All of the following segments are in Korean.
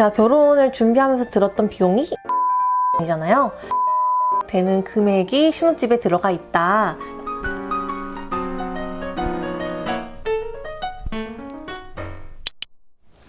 제가 결혼을 준비하면서 들었던 비용이 이잖아요. 되는 금액이 신혼집에 들어가 있다.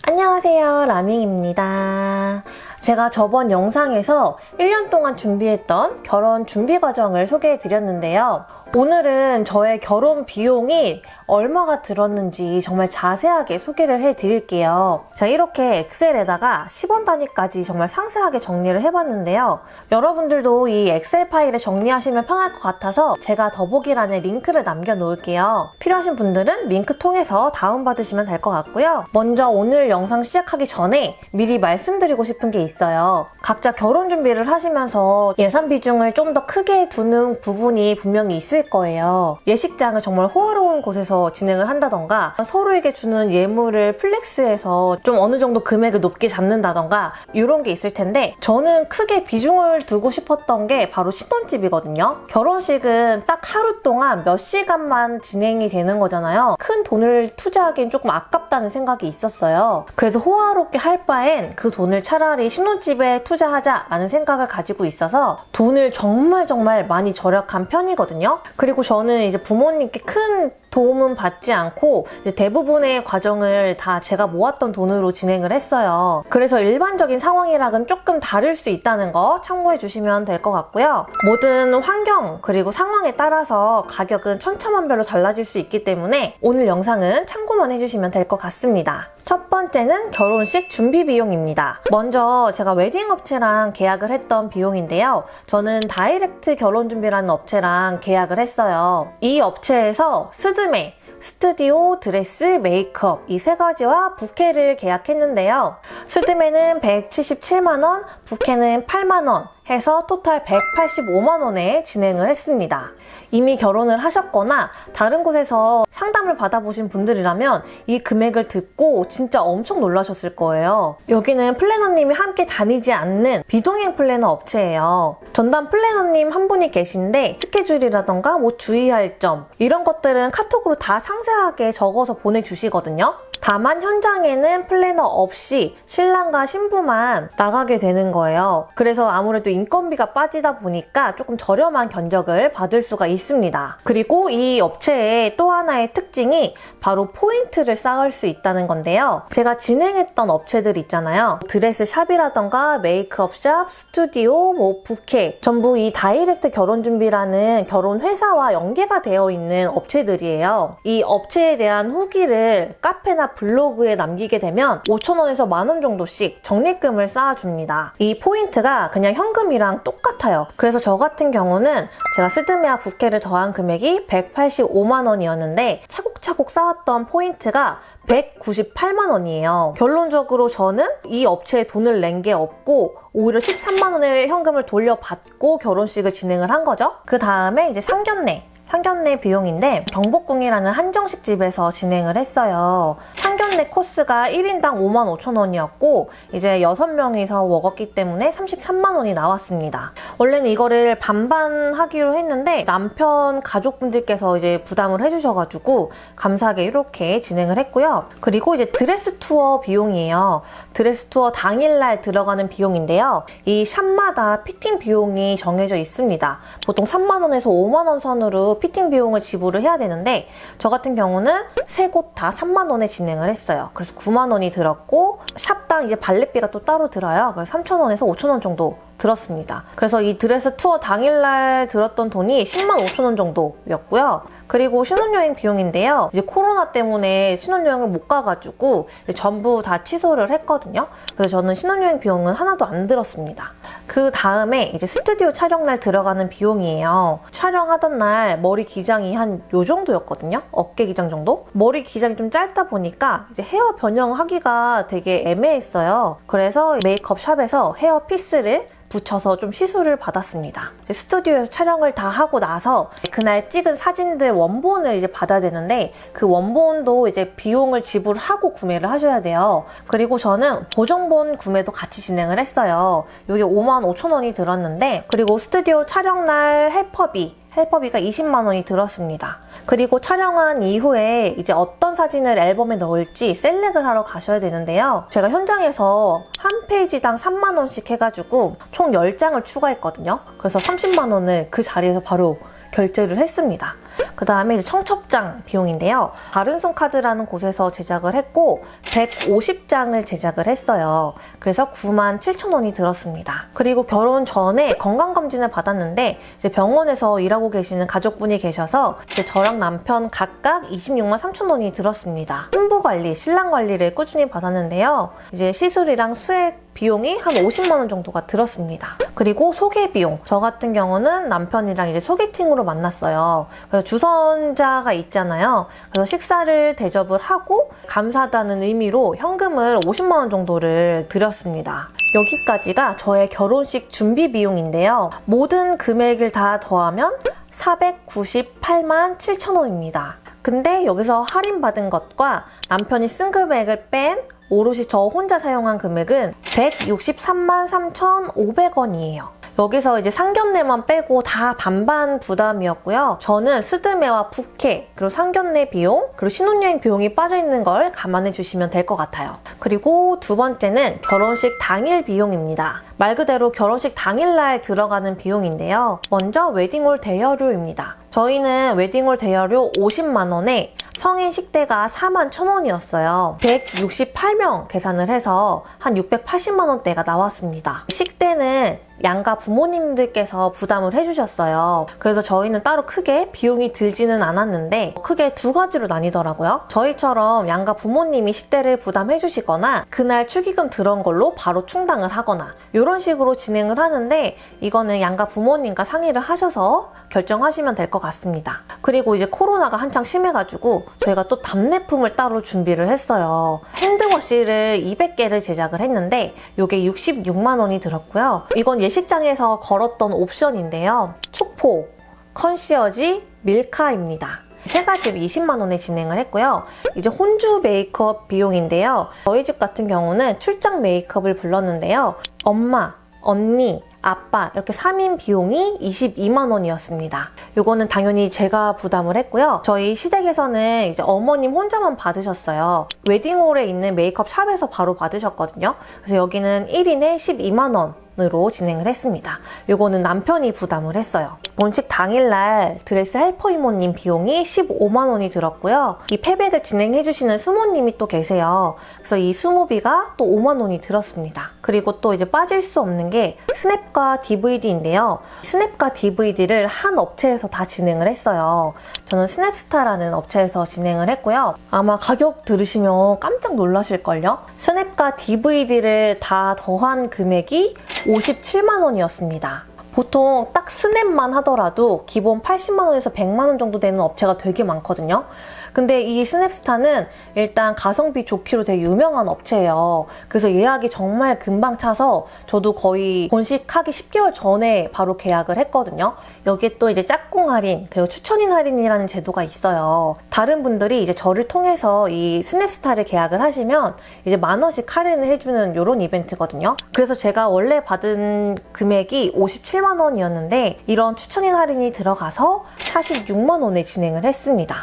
안녕하세요, 라밍입니다. 제가 저번 영상에서 1년 동안 준비했던 결혼 준비 과정을 소개해 드렸는데요. 오늘은 저의 결혼 비용이 얼마가 들었는지 정말 자세하게 소개를 해 드릴게요. 제가 이렇게 엑셀에다가 10원 단위까지 정말 상세하게 정리를 해봤는데요. 여러분들도 이 엑셀 파일에 정리하시면 편할 것 같아서 제가 더보기란에 링크를 남겨놓을게요. 필요하신 분들은 링크 통해서 다운받으시면 될 것 같고요. 먼저 오늘 영상 시작하기 전에 미리 말씀드리고 싶은 게 있어요. 각자 결혼 준비를 하시면서 예산 비중을 좀 더 크게 두는 부분이 분명히 있을 거예요. 예식장을 정말 호화로운 곳에서 진행을 한다던가 서로에게 주는 예물을 플렉스해서 좀 어느 정도 금액을 높게 잡는다던가 이런 게 있을 텐데 저는 크게 비중을 두고 싶었던 게 바로 신혼집이거든요. 결혼식은 딱 하루 동안 몇 시간만 진행이 되는 거잖아요. 큰 돈을 투자하기엔 조금 아깝다는 생각이 있었어요. 그래서 호화롭게 할 바엔 그 돈을 차라리 신혼집에 투자하자라는 생각을 가지고 있어서 돈을 정말 많이 절약한 편이거든요. 그리고 저는 이제 부모님께 큰 도움은 받지 않고 이제 대부분의 과정을 다 제가 모았던 돈으로 진행을 했어요. 그래서 일반적인 상황이랑은 조금 다를 수 있다는 거 참고해 주시면 될 것 같고요. 모든 환경 그리고 상황에 따라서 가격은 천차만별로 달라질 수 있기 때문에 오늘 영상은 참고만 해주시면 될 것 같습니다. 첫 번째는 결혼식 준비 비용입니다. 먼저 제가 웨딩 업체랑 계약을 했던 비용인데요. 저는 다이렉트 결혼 준비라는 업체랑 계약을 했어요. 이 업체에서 스드메, 스튜디오, 드레스, 메이크업 이 세 가지와 부케를 계약했는데요. 스드메는 177만원, 부케는 8만원 해서 토탈 185만원에 진행을 했습니다. 이미 결혼을 하셨거나 다른 곳에서 상담을 받아보신 분들이라면 이 금액을 듣고 진짜 엄청 놀라셨을 거예요. 여기는 플래너님이 함께 다니지 않는 비동행 플래너 업체예요. 전담 플래너님 한 분이 계신데 스케줄이라던가 뭐 주의할 점 이런 것들은 카톡으로 다 상세하게 적어서 보내주시거든요. 다만 현장에는 플래너 없이 신랑과 신부만 나가게 되는 거예요. 그래서 아무래도 인건비가 빠지다 보니까 조금 저렴한 견적을 받을 수가 있습니다. 그리고 이 업체의 또 하나의 특징이 바로 포인트를 쌓을 수 있다는 건데요. 제가 진행했던 업체들 있잖아요. 드레스 샵이라던가 메이크업 샵, 스튜디오, 뭐 부케 전부 이 다이렉트 결혼 준비라는 결혼 회사와 연계가 되어 있는 업체들이에요. 이 업체에 대한 후기를 카페나 블로그에 남기게 되면 5,000원에서 만원 정도씩 적립금을 쌓아줍니다. 이 포인트가 그냥 현금이랑 똑같아요. 그래서 저 같은 경우는 제가 스드메와 부케를 더한 금액이 185만원이었는데 차곡차곡 쌓았던 포인트가 198만원이에요. 결론적으로 저는 이 업체에 돈을 낸 게 없고 오히려 13만원의 현금을 돌려받고 결혼식을 진행을 한 거죠. 그 다음에 이제 상견례 비용인데 경복궁이라는 한정식 집에서 진행을 했어요. 상견례 코스가 1인당 55,000원이었고 이제 6명이서 먹었기 때문에 33만원이 나왔습니다. 원래는 이거를 반반 하기로 했는데 남편 가족분들께서 이제 부담을 해주셔가지고 감사하게 이렇게 진행을 했고요. 그리고 이제 드레스 투어 비용이에요. 드레스 투어 당일날 들어가는 비용인데요. 이 샵마다 피팅 비용이 정해져 있습니다. 보통 3만원에서 5만원 선으로 피팅 비용을 지불을 해야 되는데 저 같은 경우는 세 곳 다 3만원에 진행을 했어요. 그래서 9만원이 들었고 샵당 이제 발렛비가 또 따로 들어요. 그래서 3,000원에서 5,000원 정도 들었습니다. 그래서 이 드레스 투어 당일날 들었던 돈이 10만 5천원 정도였고요. 그리고 신혼여행 비용인데요. 이제 코로나 때문에 신혼여행을 못 가가지고 전부 다 취소를 했거든요. 그래서 저는 신혼여행 비용은 하나도 안 들었습니다. 그 다음에 이제 스튜디오 촬영날 들어가는 비용이에요. 촬영하던 날 머리 기장이 한 요 정도였거든요. 어깨 기장 정도? 머리 기장이 좀 짧다 보니까 이제 헤어 변형하기가 되게 애매했어요. 그래서 메이크업 샵에서 헤어 피스를 붙여서 좀 시술을 받았습니다. 스튜디오에서 촬영을 다 하고 나서 그날 찍은 사진들 원본을 이제 받아야 되는데 그 원본도 이제 비용을 지불하고 구매를 하셔야 돼요. 그리고 저는 보정본 구매도 같이 진행을 했어요. 이게 55,000원이 들었는데 그리고 스튜디오 촬영날 헬퍼비 헬퍼비가 20만 원이 들었습니다. 그리고 촬영한 이후에 이제 어떤 사진을 앨범에 넣을지 셀렉을 하러 가셔야 되는데요. 제가 현장에서 한 페이지당 3만 원씩 해가지고 총 10장을 추가했거든요. 그래서 30만 원을 그 자리에서 바로 결제를 했습니다. 그 다음에 이제 청첩장 비용인데요. 바른손 카드라는 곳에서 제작을 했고 150장을 제작을 했어요. 그래서 97,000원이 들었습니다. 그리고 결혼 전에 건강검진을 받았는데 이제 병원에서 일하고 계시는 가족분이 계셔서 이제 저랑 남편 각각 26만 3,000원이 들었습니다. 신부 관리, 신랑 관리를 꾸준히 받았는데요. 이제 시술이랑 수액 비용이 한 50만 원 정도가 들었습니다. 그리고 소개 비용. 저 같은 경우는 남편이랑 이제 소개팅으로 만났어요. 그래서 주선자가 있잖아요. 그래서 식사를 대접을 하고 감사하다는 의미로 현금을 50만 원 정도를 드렸습니다. 여기까지가 저의 결혼식 준비 비용인데요. 모든 금액을 다 더하면 498만 7,000원입니다. 근데 여기서 할인받은 것과 남편이 쓴 금액을 뺀 오롯이 저 혼자 사용한 금액은 163만 3,500원이에요. 여기서 이제 상견례만 빼고 다 반반 부담이었고요. 저는 스드메와 부케, 그리고 상견례 비용, 그리고 신혼여행 비용이 빠져있는 걸 감안해 주시면 될 것 같아요. 그리고 두 번째는 결혼식 당일 비용입니다. 말 그대로 결혼식 당일날 들어가는 비용인데요. 먼저 웨딩홀 대여료입니다. 저희는 웨딩홀 대여료 50만 원에 성인 식대가 41,000원이었어요. 168명 계산을 해서 한 680만 원대가 나왔습니다. 식대는 양가 부모님들께서 부담을 해주셨어요. 그래서 저희는 따로 크게 비용이 들지는 않았는데 크게 두 가지로 나뉘더라고요. 저희처럼 양가 부모님이 식대를 부담해 주시거나 그날 축의금 들어온 걸로 바로 충당을 하거나 이런 식으로 진행을 하는데 이거는 양가 부모님과 상의를 하셔서 결정하시면 될 것 같습니다. 그리고 이제 코로나가 한창 심해가지고 저희가 또 답례품을 따로 준비를 했어요. 핸드워시를 200개를 제작을 했는데 이게 66만 원이 들었고요. 이건 예식장에서 걸었던 옵션인데요. 축포, 컨시어지, 밀카입니다. 세 가지를 20만 원에 진행을 했고요. 이제 혼주 메이크업 비용인데요. 저희 집 같은 경우는 출장 메이크업을 불렀는데요. 엄마, 언니, 아빠 이렇게 3인 비용이 22만 원이었습니다. 이거는 당연히 제가 부담을 했고요. 저희 시댁에서는 이제 어머님 혼자만 받으셨어요. 웨딩홀에 있는 메이크업 샵에서 바로 받으셨거든요. 그래서 여기는 1인에 12만 원으로 진행을 했습니다. 이거는 남편이 부담을 했어요. 본식 당일날 드레스 헬퍼 이모님 비용이 15만 원이 들었고요. 이 패백을 진행해주시는 수모님이 또 계세요. 그래서 이 수모비가 또 5만 원이 들었습니다. 그리고 또 이제 빠질 수 없는 게 스냅과 DVD인데요. 스냅과 DVD를 한 업체에서 다 진행을 했어요. 저는 스냅스타라는 업체에서 진행을 했고요. 아마 가격 들으시면 깜짝 놀라실걸요? 스냅과 DVD를 다 더한 금액이 57만 원이었습니다. 보통 딱 스냅만 하더라도 기본 80만 원에서 100만 원 정도 되는 업체가 되게 많거든요. 근데 이 스냅스타는 일단 가성비 좋기로 되게 유명한 업체예요. 그래서 예약이 정말 금방 차서 저도 거의 본식하기 10개월 전에 바로 계약을 했거든요. 여기에 또 이제 짝꿍 할인, 그리고 추천인 할인이라는 제도가 있어요. 다른 분들이 이제 저를 통해서 이 스냅스타를 계약을 하시면 이제 10,000원씩 할인을 해주는 이런 이벤트거든요. 그래서 제가 원래 받은 금액이 57만 원이었는데 이런 추천인 할인이 들어가서 46만 원에 진행을 했습니다.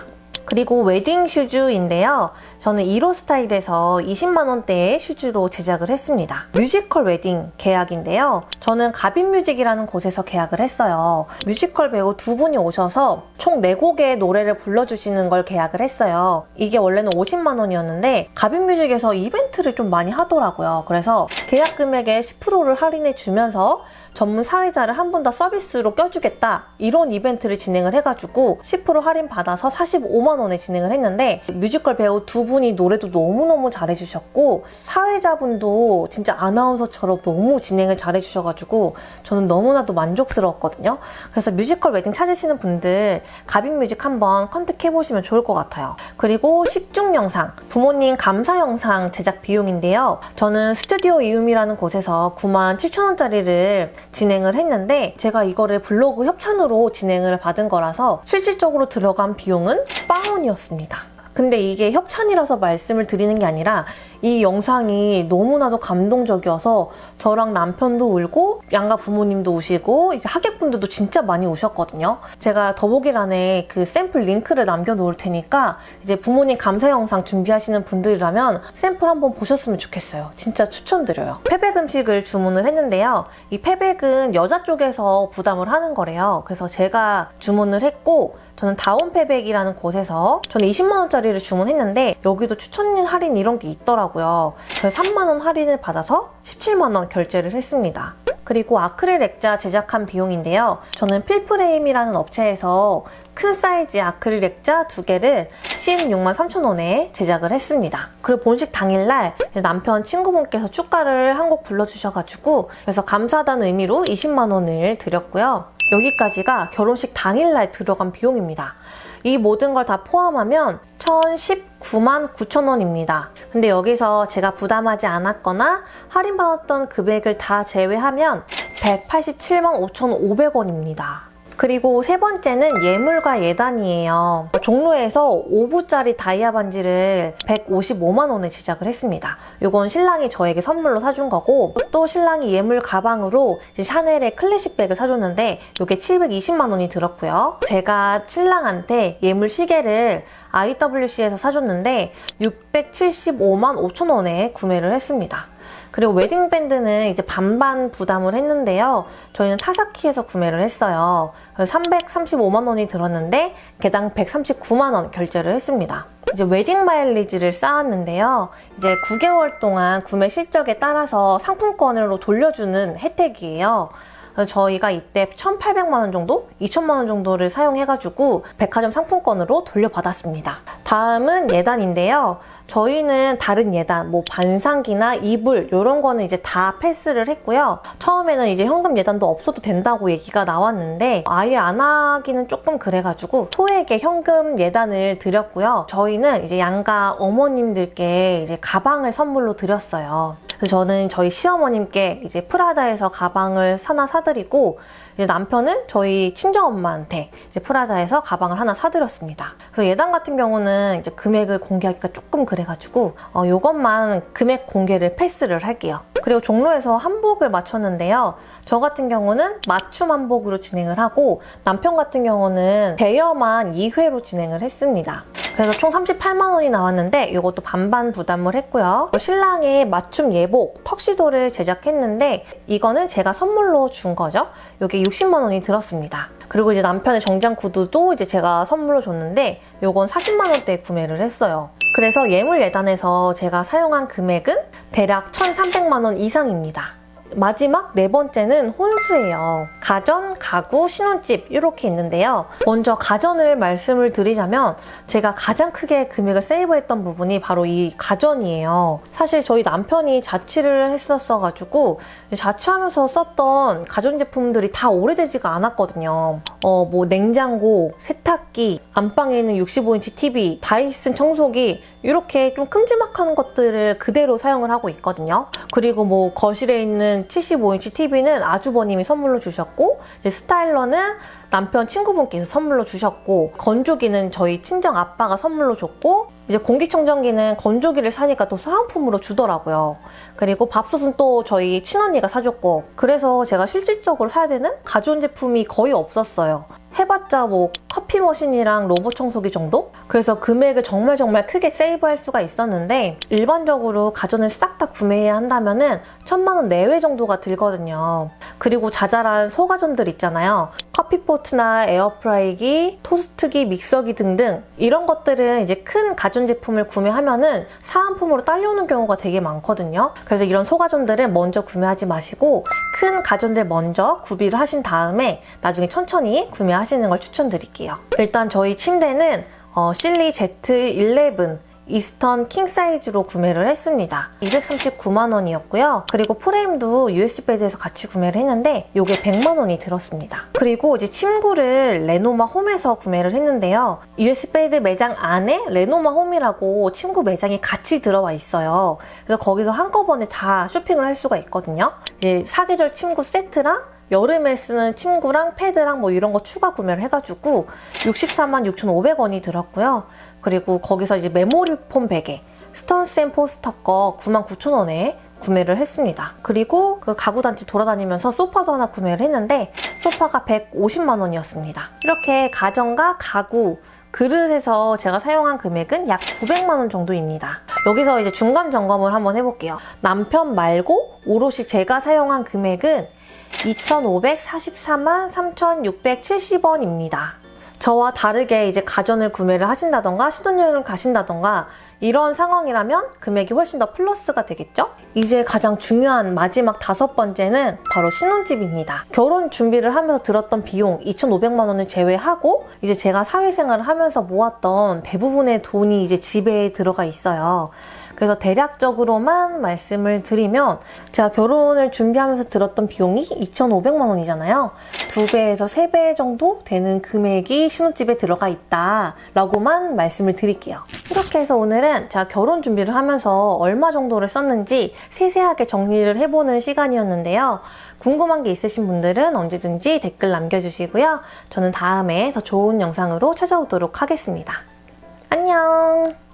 그리고 웨딩 슈즈인데요. 저는 1호 스타일에서 20만 원대의 슈즈로 제작을 했습니다. 뮤지컬 웨딩 계약인데요. 저는 가빈뮤직이라는 곳에서 계약을 했어요. 뮤지컬 배우 두 분이 오셔서 총 4곡의 노래를 불러주시는 걸 계약을 했어요. 이게 원래는 50만 원이었는데 가빈뮤직에서 이벤트를 좀 많이 하더라고요. 그래서 계약 금액의 10%를 할인해 주면서 전문 사회자를 한 분 더 서비스로 껴주겠다 이런 이벤트를 진행을 해가지고 10% 할인 받아서 45만 원에 진행을 했는데 뮤지컬 배우 두 분이 노래도 너무너무 잘해주셨고 사회자분도 진짜 아나운서처럼 너무 진행을 잘해주셔가지고 저는 너무나도 만족스러웠거든요. 그래서 뮤지컬 웨딩 찾으시는 분들 가빈뮤직 한번 컨택해보시면 좋을 것 같아요. 그리고 식중 영상, 부모님 감사 영상 제작 비용인데요. 저는 스튜디오 이음이라는 곳에서 97,000원짜리를 진행을 했는데 제가 이거를 블로그 협찬으로 진행을 받은 거라서 실질적으로 들어간 비용은 빵원이었습니다. 근데 이게 협찬이라서 말씀을 드리는 게 아니라 이 영상이 너무나도 감동적이어서 저랑 남편도 울고 양가 부모님도 우시고 이제 하객분들도 진짜 많이 우셨거든요. 제가 더보기란에 그 샘플 링크를 남겨놓을 테니까 이제 부모님 감사 영상 준비하시는 분들이라면 샘플 한번 보셨으면 좋겠어요. 진짜 추천드려요. 패백 음식을 주문을 했는데요. 이 패백은 여자 쪽에서 부담을 하는 거래요. 그래서 제가 주문을 했고 저는 다운패백이라는 곳에서 저는 20만원짜리를 주문했는데 여기도 추천 할인 이런 게 있더라고요. 그래서 3만원 할인을 받아서 17만원 결제를 했습니다. 그리고 아크릴 액자 제작한 비용인데요. 저는 필프레임이라는 업체에서 큰 사이즈 아크릴 액자 2개를 16만 3천원에 제작을 했습니다. 그리고 본식 당일날 남편 친구분께서 축가를 한 곡 불러주셔가지고 그래서 감사하다는 의미로 20만원을 드렸고요. 여기까지가 결혼식 당일날 들어간 비용입니다. 이 모든 걸 다 포함하면 1019만 9천원입니다. 근데 여기서 제가 부담하지 않았거나 할인받았던 금액을 다 제외하면 187만 5,500원입니다. 그리고 세 번째는 예물과 예단이에요. 종로에서 5부짜리 다이아 반지를 155만원에 제작을 했습니다. 이건 신랑이 저에게 선물로 사준 거고 또 신랑이 예물 가방으로 이제 샤넬의 클래식 백을 사줬는데 이게 720만원이 들었고요. 제가 신랑한테 예물 시계를 IWC에서 사줬는데 675만 5천원에 구매를 했습니다. 그리고 웨딩밴드는 이제 반반 부담을 했는데요. 저희는 타사키에서 구매를 했어요. 335만원이 들었는데 개당 139만원 결제를 했습니다. 이제 웨딩 마일리지를 쌓았는데요. 이제 9개월 동안 구매 실적에 따라서 상품권으로 돌려주는 혜택이에요. 저희가 이때 1,800만원 정도? 2,000만원 정도를 사용해가지고 백화점 상품권으로 돌려받았습니다. 다음은 예단인데요. 저희는 다른 예단, 뭐 반상기나 이불 이런 거는 이제 다 패스를 했고요. 처음에는 이제 현금 예단도 없어도 된다고 얘기가 나왔는데 아예 안 하기는 조금 그래가지고 소액의 현금 예단을 드렸고요. 저희는 이제 양가 어머님들께 이제 가방을 선물로 드렸어요. 그래서 저는 저희 시어머님께 이제 프라다에서 가방을 하나 사드리고 이제 남편은 저희 친정엄마한테 이제 프라다에서 가방을 하나 사드렸습니다. 그래서 예단 같은 경우는 이제 금액을 공개하기가 조금 그래가지고 이것만 금액 공개를 패스를 할게요. 그리고 종로에서 한복을 맞췄는데요. 저 같은 경우는 맞춤 한복으로 진행을 하고 남편 같은 경우는 대여만 2회로 진행을 했습니다. 그래서 총 38만원이 나왔는데 이것도 반반 부담을 했고요. 신랑의 맞춤 예복 턱시도를 제작했는데 이거는 제가 선물로 준 거죠. 이게 60만원이 들었습니다. 그리고 이제 남편의 정장 구두도 이제 제가 선물로 줬는데 이건 40만원대에 구매를 했어요. 그래서 예물 예단에서 제가 사용한 금액은 대략 1,300만원 이상입니다. 마지막 네 번째는 혼수예요. 가전, 가구, 신혼집 이렇게 있는데요. 먼저 가전을 말씀을 드리자면 제가 가장 크게 금액을 세이브했던 부분이 바로 이 가전이에요. 사실 저희 남편이 자취를 했었어가지고 자취하면서 썼던 가전제품들이 다 오래되지가 않았거든요. 뭐 냉장고, 세탁기, 안방에 있는 65인치 TV, 다이슨 청소기 이렇게 좀 큼지막한 것들을 그대로 사용을 하고 있거든요. 그리고 뭐 거실에 있는 75인치 TV는 아주버님이 선물로 주셨고 이제 스타일러는 남편 친구분께서 선물로 주셨고 건조기는 저희 친정 아빠가 선물로 줬고 이제 공기청정기는 건조기를 사니까 또 사은품으로 주더라고요. 그리고 밥솥은 또 저희 친언니가 사줬고 그래서 제가 실질적으로 사야 되는 가전제품이 거의 없었어요. 해봤자 뭐 커피 머신이랑 로봇 청소기 정도? 그래서 금액을 정말 크게 세이브할 수가 있었는데 일반적으로 가전을 싹 다 구매해야 한다면은 1,000만원 내외 정도가 들거든요. 그리고 자잘한 소가전들 있잖아요. 커피포트나 에어프라이기, 토스트기, 믹서기 등등 이런 것들은 이제 큰 가전제품을 구매하면은 사은품으로 딸려오는 경우가 되게 많거든요. 그래서 이런 소가전들은 먼저 구매하지 마시고 큰 가전들 먼저 구비를 하신 다음에 나중에 천천히 구매하시는 걸 추천드릴게요. 일단 저희 침대는 실리 Z11 이스턴 킹 사이즈로 구매를 했습니다. 239만원이었고요. 그리고 프레임도 USB에서 같이 구매를 했는데 이게 100만원이 들었습니다. 그리고 이제 침구를 레노마 홈에서 구매를 했는데요. USB드 매장 안에 레노마 홈이라고 침구 매장이 같이 들어와 있어요. 그래서 거기서 한꺼번에 다 쇼핑을 할 수가 있거든요. 이제 사계절 침구 세트랑 여름에 쓰는 침구랑 패드랑 뭐 이런 거 추가 구매를 해가지고 64만 6,500원이 들었고요. 그리고 거기서 이제 메모리 폼 베개 스턴스앤포스터 거 99,000원에 구매를 했습니다. 그리고 그 가구단지 돌아다니면서 소파도 하나 구매를 했는데 소파가 150만 원이었습니다. 이렇게 가전과 가구, 그릇에서 제가 사용한 금액은 약 900만 원 정도입니다. 여기서 이제 중간 점검을 한번 해볼게요. 남편 말고 오롯이 제가 사용한 금액은 2,544만 3,670원입니다. 저와 다르게 이제 가전을 구매를 하신다던가 신혼여행을 가신다던가 이런 상황이라면 금액이 훨씬 더 플러스가 되겠죠? 이제 가장 중요한 마지막 5번째는 바로 신혼집입니다. 결혼 준비를 하면서 들었던 비용 2,500만 원을 제외하고 이제 제가 사회생활을 하면서 모았던 대부분의 돈이 이제 집에 들어가 있어요. 그래서 대략적으로만 말씀을 드리면 제가 결혼을 준비하면서 들었던 비용이 2,500만 원이잖아요. 2배에서 3배 정도 되는 금액이 신혼집에 들어가 있다 라고만 말씀을 드릴게요. 이렇게 해서 오늘은 제가 결혼 준비를 하면서 얼마 정도를 썼는지 세세하게 정리를 해보는 시간이었는데요. 궁금한 게 있으신 분들은 언제든지 댓글 남겨주시고요. 저는 다음에 더 좋은 영상으로 찾아오도록 하겠습니다. 안녕!